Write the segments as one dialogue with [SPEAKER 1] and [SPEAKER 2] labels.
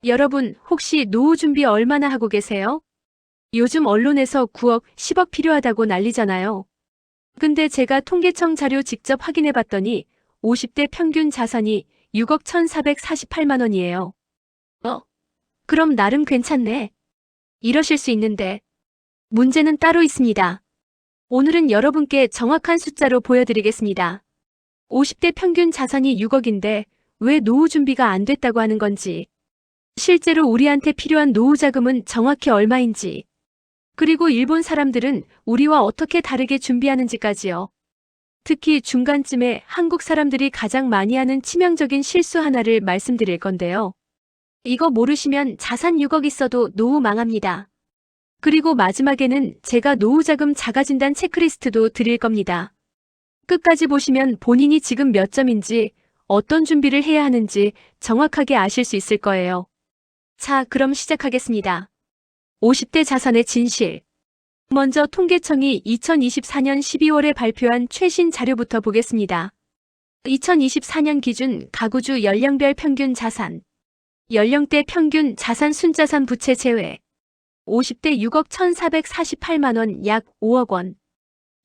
[SPEAKER 1] 여러분, 혹시 노후 준비 얼마나 하고 계세요? 요즘 언론에서 9억, 10억 필요하다고 난리잖아요. 근데 제가 통계청 자료 직접 확인해 봤더니 50대 평균 자산이 6억 1,448만 원이에요. 어? 그럼 나름 괜찮네. 이러실 수 있는데 문제는 따로 있습니다. 오늘은 여러분께 정확한 숫자로 보여드리겠습니다. 50대 평균 자산이 6억인데 왜 노후 준비가 안 됐다고 하는 건지, 실제로 우리한테 필요한 노후 자금은 정확히 얼마인지, 그리고 일본 사람들은 우리와 어떻게 다르게 준비하는지까지요. 특히 중간쯤에 한국 사람들이 가장 많이 하는 치명적인 실수 하나를 말씀드릴 건데요. 이거 모르시면 자산 6억 있어도 노후 망합니다. 그리고 마지막에는 제가 노후자금 자가진단 체크리스트도 드릴 겁니다. 끝까지 보시면 본인이 지금 몇 점인지, 어떤 준비를 해야 하는지 정확하게 아실 수 있을 거예요. 자, 그럼 시작하겠습니다. 50대 자산의 진실. 먼저 통계청이 2024년 12월에 발표한 최신 자료부터 보겠습니다. 2024년 기준 가구주 연령별 평균 자산, 연령대 평균 자산 순자산 부채 제외, 50대 6억 1,448만 원 약 5억 원,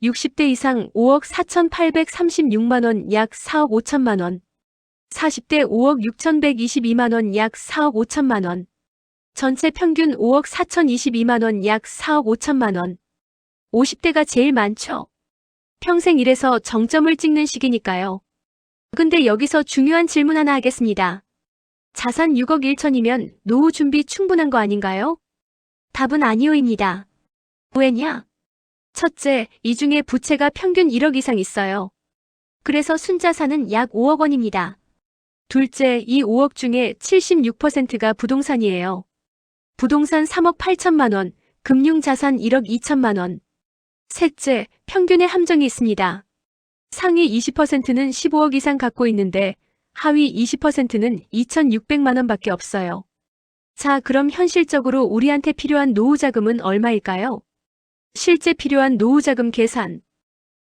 [SPEAKER 1] 60대 이상 5억 4,836만 원 약 4억 5천만 원, 40대 5억 6,122만 원 약 4억 5천만 원, 전체 평균 5억 4,022만 원 약 4억 5천만 원. 50대가 제일 많죠. 평생 일해서 정점을 찍는 시기니까요. 근데 여기서 중요한 질문 하나 하겠습니다. 자산 6억 1천이면 노후 준비 충분한 거 아닌가요? 답은 아니오입니다. 왜냐? 첫째, 이 중에 부채가 평균 1억 이상 있어요. 그래서 순자산은 약 5억 원입니다. 둘째, 이 5억 중에 76%가 부동산이에요. 부동산 3억 8천만 원, 금융자산 1억 2천만 원. 셋째, 평균의 함정이 있습니다. 상위 20%는 15억 이상 갖고 있는데 하위 20%는 2,600만 원밖에 없어요. 자, 그럼 현실적으로 우리한테 필요한 노후자금은 얼마일까요? 실제 필요한 노후자금 계산.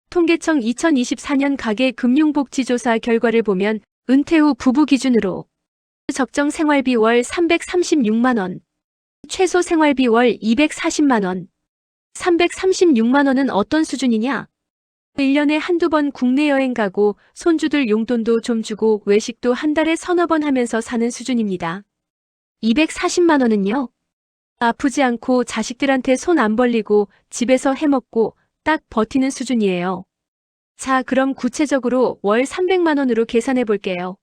[SPEAKER 1] 통계청 2024년 가계금융복지조사 결과를 보면 은퇴 후 부부 기준으로 적정 생활비 월 336만 원, 최소 생활비 월 240만 원. 336만 원은 어떤 수준이냐? 1년에 한두 번 국내 여행 가고 손주들 용돈도 좀 주고 외식도 한 달에 서너 번 하면서 사는 수준입니다. 240만 원은요? 아프지 않고 자식들한테 손 안 벌리고 집에서 해먹고 딱 버티는 수준이에요. 자, 그럼 구체적으로 월 300만 원으로 계산해 볼게요.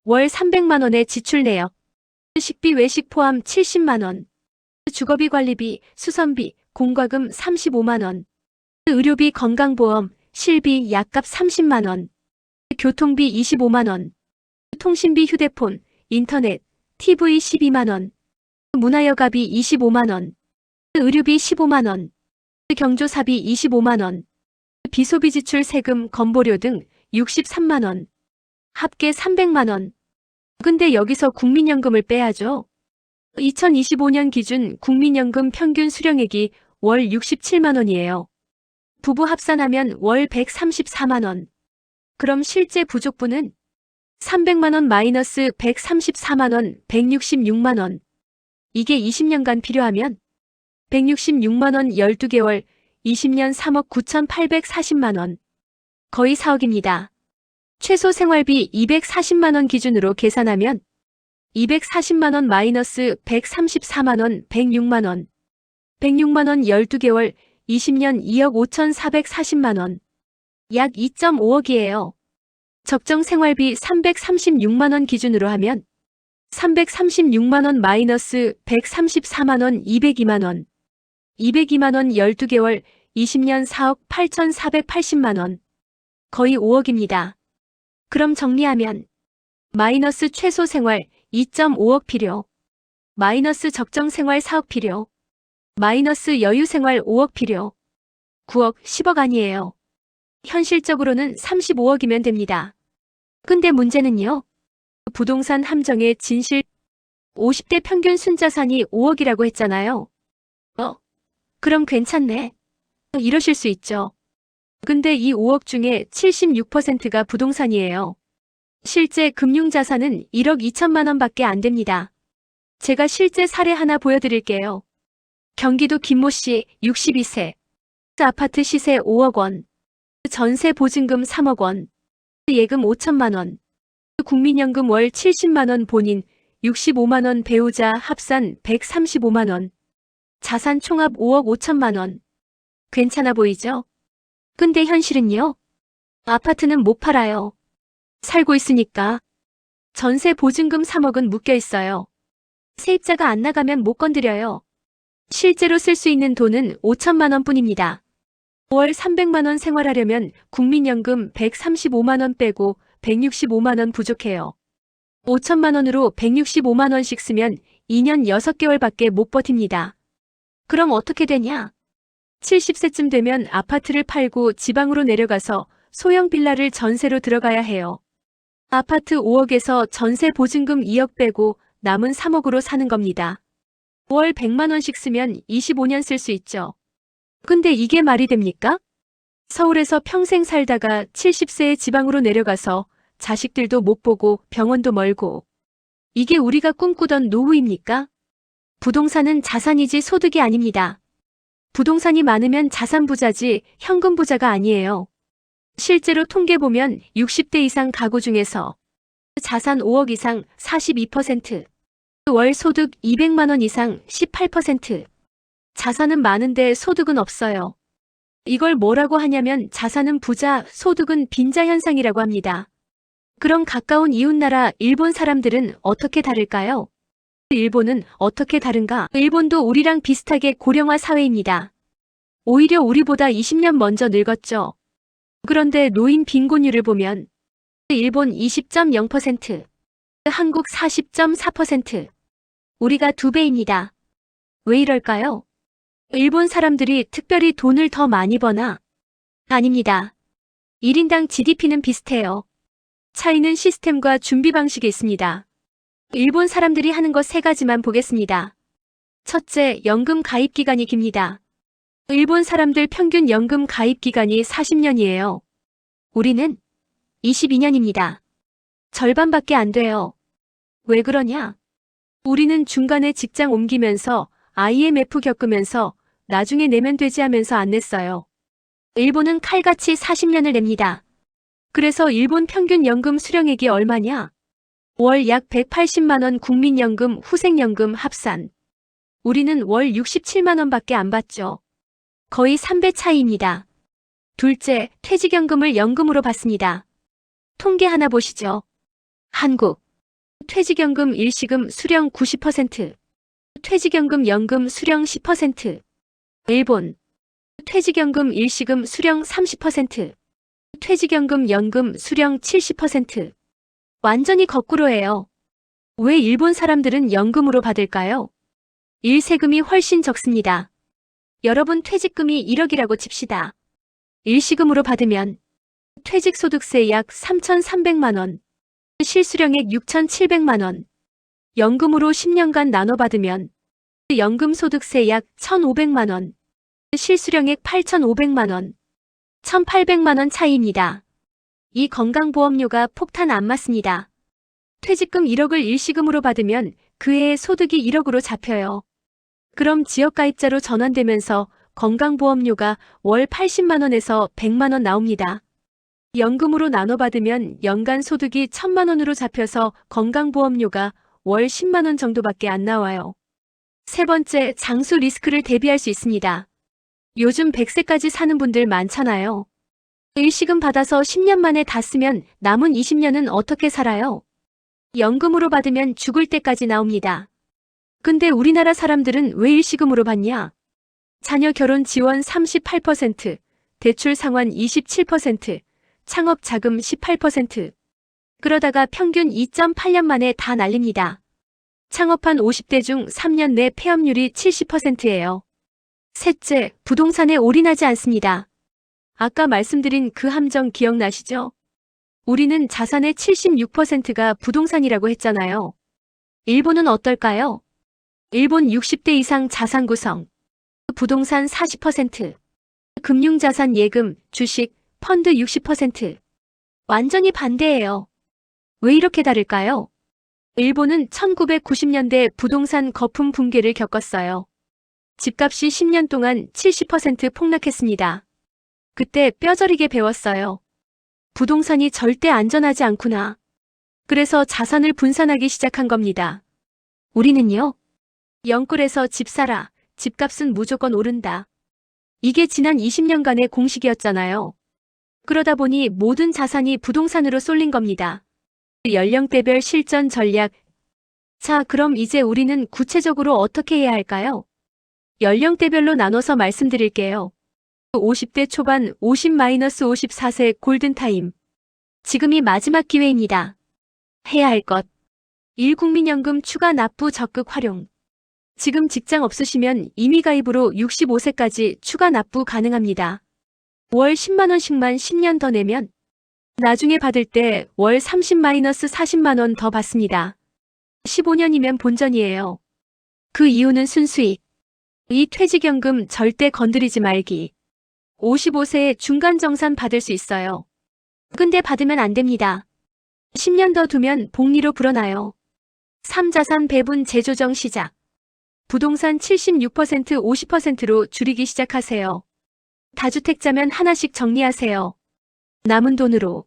[SPEAKER 1] 월 300만 원의 지출 내역. 식비 외식 포함 70만 원. 주거비 관리비, 수선비, 공과금 35만 원. 의료비 건강보험, 실비 약값 30만 원. 교통비 25만 원. 통신비 휴대폰, 인터넷, TV 12만 원. 문화여가비 25만 원. 의료비 15만 원. 경조사비 25만 원. 비소비 지출 세금, 건보료 등 63만 원. 합계 300만 원. 근데 여기서 국민연금을 빼야죠. 2025년 기준 국민연금 평균 수령액이 월 67만 원이에요. 부부 합산하면 월 134만 원. 그럼 실제 부족분은 300만 원 마이너스 134만 원, 166만 원. 이게 20년간 필요하면 166만 원 12개월, 20년 3억 9,840만 원. 거의 4억입니다. 최소 생활비 240만 원 기준으로 계산하면 240만 원 마이너스 134만 원, 106만 원. 106만 원 12개월, 20년 2억 5,440만 원. 약 2.5억이에요. 적정 생활비 336만 원 기준으로 하면 336만 원 마이너스 134만 원 202만 원. 202만 원 12개월, 20년 4억 8,480만 원. 거의 5억입니다. 그럼 정리하면 마이너스 최소 생활 2.5억 필요, 마이너스 적정 생활 4억 필요, 마이너스 여유 생활 5억 필요, 9억, 10억 아니에요. 현실적으로는 35억이면 됩니다. 근데 문제는요. 부동산 함정의 진실. 50대 평균 순자산이 5억이라고 했잖아요. 그럼 괜찮네. 이러실 수 있죠. 근데 이 5억 중에 76%가 부동산이에요. 실제 금융자산은 1억 2천만 원밖에 안 됩니다. 제가 실제 사례 하나 보여드릴게요. 경기도 김모 씨, 62세. 아파트 시세 5억 원. 전세 보증금 3억 원. 예금 5천만 원. 국민연금 월 70만 원 본인, 65만 원 배우자 합산 135만 원. 자산 총합 5억 5천만 원. 괜찮아 보이죠? 근데 현실은요? 아파트는 못 팔아요. 살고 있으니까. 전세 보증금 3억은 묶여 있어요. 세입자가 안 나가면 못 건드려요. 실제로 쓸 수 있는 돈은 5천만 원 뿐입니다. 월 300만 원 생활하려면 국민연금 135만 원 빼고 165만 원 부족해요. 5천만 원으로 165만 원씩 쓰면 2년 6개월밖에 못 버팁니다. 그럼 어떻게 되냐? 70세쯤 되면 아파트를 팔고 지방으로 내려가서 소형 빌라를 전세로 들어가야 해요. 아파트 5억에서 전세 보증금 2억 빼고 남은 3억으로 사는 겁니다. 월 100만 원씩 쓰면 25년 쓸 수 있죠. 근데 이게 말이 됩니까? 서울에서 평생 살다가 70세에 지방으로 내려가서 자식들도 못 보고 병원도 멀고. 이게 우리가 꿈꾸던 노후입니까? 부동산은 자산이지 소득이 아닙니다. 부동산이 많으면 자산 부자지 현금 부자가 아니에요. 실제로 통계 보면 60대 이상 가구 중에서 자산 5억 이상 42%, 월 소득 200만 원 이상 18%, 자산은 많은데 소득은 없어요. 이걸 뭐라고 하냐면 자산은 부자, 소득은 빈자 현상이라고 합니다. 그럼 가까운 이웃나라 일본 사람들은 어떻게 다를까요? 일본은 어떻게 다른가? 일본도 우리랑 비슷하게 고령화 사회입니다. 오히려 우리보다 20년 먼저 늙었죠. 그런데 노인 빈곤율을 보면 일본 20.0%, 한국 40.4%, 우리가 2배입니다. 왜 이럴까요? 일본 사람들이 특별히 돈을 더 많이 버나? 아닙니다. 1인당 GDP는 비슷해요. 차이는 시스템과 준비 방식에 있습니다. 일본 사람들이 하는 것 3가지만 보겠습니다. 첫째, 연금 가입 기간이 깁니다. 일본 사람들 평균 연금 가입 기간이 40년이에요. 우리는 22년입니다. 절반밖에 안 돼요. 왜 그러냐? 우리는 중간에 직장 옮기면서 IMF 겪으면서 나중에 내면 되지 하면서 안 냈어요. 일본은 칼같이 40년을 냅니다. 그래서 일본 평균 연금 수령액이 얼마냐? 월 약 180만 원 국민연금, 후생연금 합산. 우리는 월 67만 원밖에 안 받죠. 거의 3배 차이입니다. 둘째, 퇴직연금을 연금으로 받습니다. 통계 하나 보시죠. 한국. 퇴직연금 일시금 수령 90%. 퇴직연금 연금 수령 10%. 일본. 퇴직연금 일시금 수령 30%. 퇴직연금 연금 수령 70%. 완전히 거꾸로예요. 왜 일본 사람들은 연금으로 받을까요? 일세금이 훨씬 적습니다. 여러분 퇴직금이 1억이라고 칩시다. 일시금으로 받으면 퇴직소득세 약 3,300만 원, 실수령액 6,700만 원, 연금으로 10년간 나눠 받으면 연금소득세 약 1,500만 원, 실수령액 8,500만 원, 1,800만 원 차이입니다. 이 건강보험료가 폭탄 안 맞습니다. 퇴직금 1억을 일시금으로 받으면 그 해의 소득이 1억으로 잡혀요. 그럼 지역가입자로 전환되면서 건강보험료가 월 80만 원에서 100만 원 나옵니다. 연금으로 나눠 받으면 연간 소득이 1,000만 원으로 잡혀서 건강보험료가 월 10만 원 정도밖에 안 나와요. 세 번째, 장수 리스크를 대비할 수 있습니다. 요즘 100세까지 사는 분들 많잖아요. 일시금 받아서 10년 만에 다 쓰면 남은 20년은 어떻게 살아요? 연금으로 받으면 죽을 때까지 나옵니다. 근데 우리나라 사람들은 왜 일시금으로 받냐? 자녀 결혼 지원 38%, 대출 상환 27%, 창업 자금 18%. 그러다가 평균 2.8년 만에 다 날립니다. 창업한 50대 중 3년 내 폐업률이 70%예요. 셋째, 부동산에 올인하지 않습니다. 아까 말씀드린 그 함정 기억나시죠? 우리는 자산의 76%가 부동산이라고 했잖아요. 일본은 어떨까요? 일본 60대 이상 자산 구성, 부동산 40%, 금융자산 예금, 주식, 펀드 60%. 완전히 반대예요. 왜 이렇게 다를까요? 일본은 1990년대 부동산 거품 붕괴를 겪었어요. 집값이 10년 동안 70% 폭락했습니다. 그때 뼈저리게 배웠어요. 부동산이 절대 안전하지 않구나. 그래서 자산을 분산하기 시작한 겁니다. 우리는요? 영끌에서 집 사라. 집값은 무조건 오른다. 이게 지난 20년간의 공식이었잖아요. 그러다 보니 모든 자산이 부동산으로 쏠린 겁니다. 연령대별 실전 전략. 자, 그럼 이제 우리는 구체적으로 어떻게 해야 할까요? 연령대별로 나눠서 말씀드릴게요. 50대 초반 50-54세 골든타임. 지금이 마지막 기회입니다. 해야 할 것. 1. 국민연금 추가 납부 적극 활용. 지금 직장 없으시면 임의가입으로 65세까지 추가 납부 가능합니다. 월 10만원씩만 10년 더 내면 나중에 받을 때 월 30-40만원 더 받습니다. 15년이면 본전이에요. 그 이유는 순수익. 이 퇴직연금 절대 건드리지 말기. 55세에 중간정산 받을 수 있어요. 근데 받으면 안 됩니다. 10년 더 두면 복리로 불어나요. 3. 자산 배분 재조정 시작. 부동산 76% 50%로 줄이기 시작하세요. 다주택자면 하나씩 정리하세요. 남은 돈으로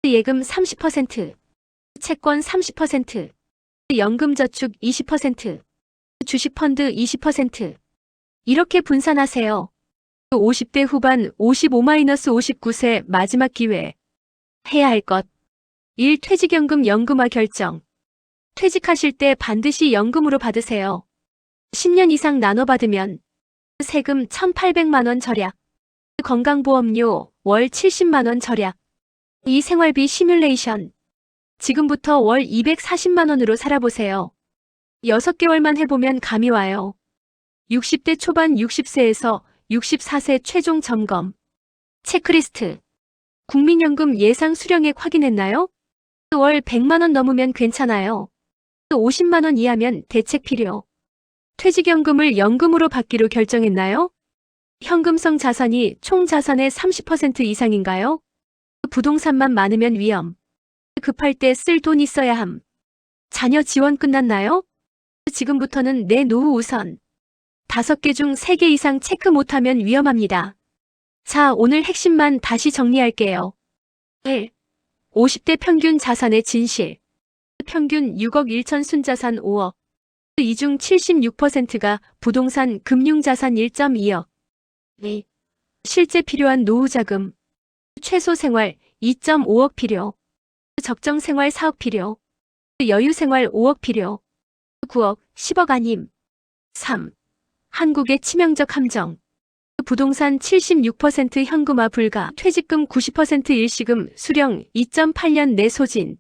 [SPEAKER 1] 예금 30%, 채권 30%, 연금저축 20%, 주식펀드 20% 이렇게 분산하세요. 50대 후반 55-59세 마지막 기회. 해야 할 것. 1. 퇴직연금 연금화 결정. 퇴직하실 때 반드시 연금으로 받으세요. 10년 이상 나눠 받으면 세금 1,800만원 절약. 건강보험료 월 70만원 절약. 이 생활비 시뮬레이션. 지금부터 월 240만원으로 살아보세요. 6개월만 해보면 감이 와요. 60대 초반 60세에서 64세 최종 점검. 체크리스트. 국민연금 예상 수령액 확인했나요? 월 100만원 넘으면 괜찮아요. 50만원 이하면 대책 필요. 퇴직연금을 연금으로 받기로 결정했나요? 현금성 자산이 총 자산의 30% 이상인가요? 부동산만 많으면 위험. 급할 때 쓸 돈 있어야 함. 자녀 지원 끝났나요? 지금부터는 내 노후 우선. 5개 중 3개 이상 체크 못하면 위험합니다. 자, 오늘 핵심만 다시 정리할게요. 1. 50대 평균 자산의 진실. 평균 6억 1천 순자산 5억. 이 중 76%가 부동산 금융자산 1.2억. 2. 실제 필요한 노후자금. 최소 생활 2.5억 필요. 적정 생활 4억 필요. 여유 생활 5억 필요. 9억, 10억 아님. 3. 한국의 치명적 함정. 부동산 76% 현금화 불가, 퇴직금 90% 일시금, 수령 2.8년 내 소진.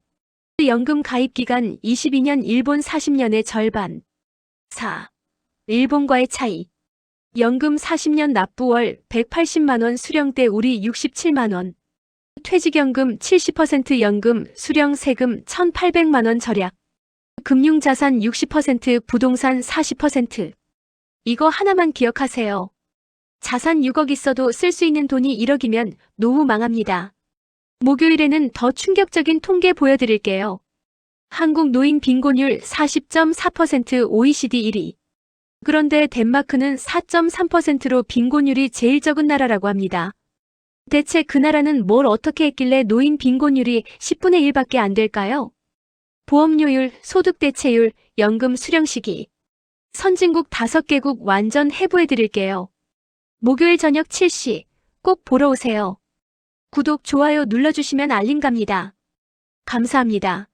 [SPEAKER 1] 연금 가입 기간 22년, 일본 40년의 절반. 4. 일본과의 차이. 연금 40년 납부월 180만원, 수령 때 우리 67만원. 퇴직연금 70% 연금, 수령 세금 1,800만원 절약. 금융자산 60%, 부동산 40%. 이거 하나만 기억하세요. 자산 6억 있어도 쓸 수 있는 돈이 1억이면 노후 망합니다. 목요일에는 더 충격적인 통계 보여드릴게요. 한국 노인 빈곤율 40.4% OECD 1위. 그런데 덴마크는 4.3%로 빈곤율이 제일 적은 나라라고 합니다. 대체 그 나라는 뭘 어떻게 했길래 노인 빈곤율이 10분의 1밖에 안 될까요? 보험료율, 소득대체율, 연금 수령 시기. 선진국 5개국 완전 해부해드릴게요. 목요일 저녁 7시 꼭 보러 오세요. 구독, 좋아요 눌러주시면 알림 갑니다. 감사합니다.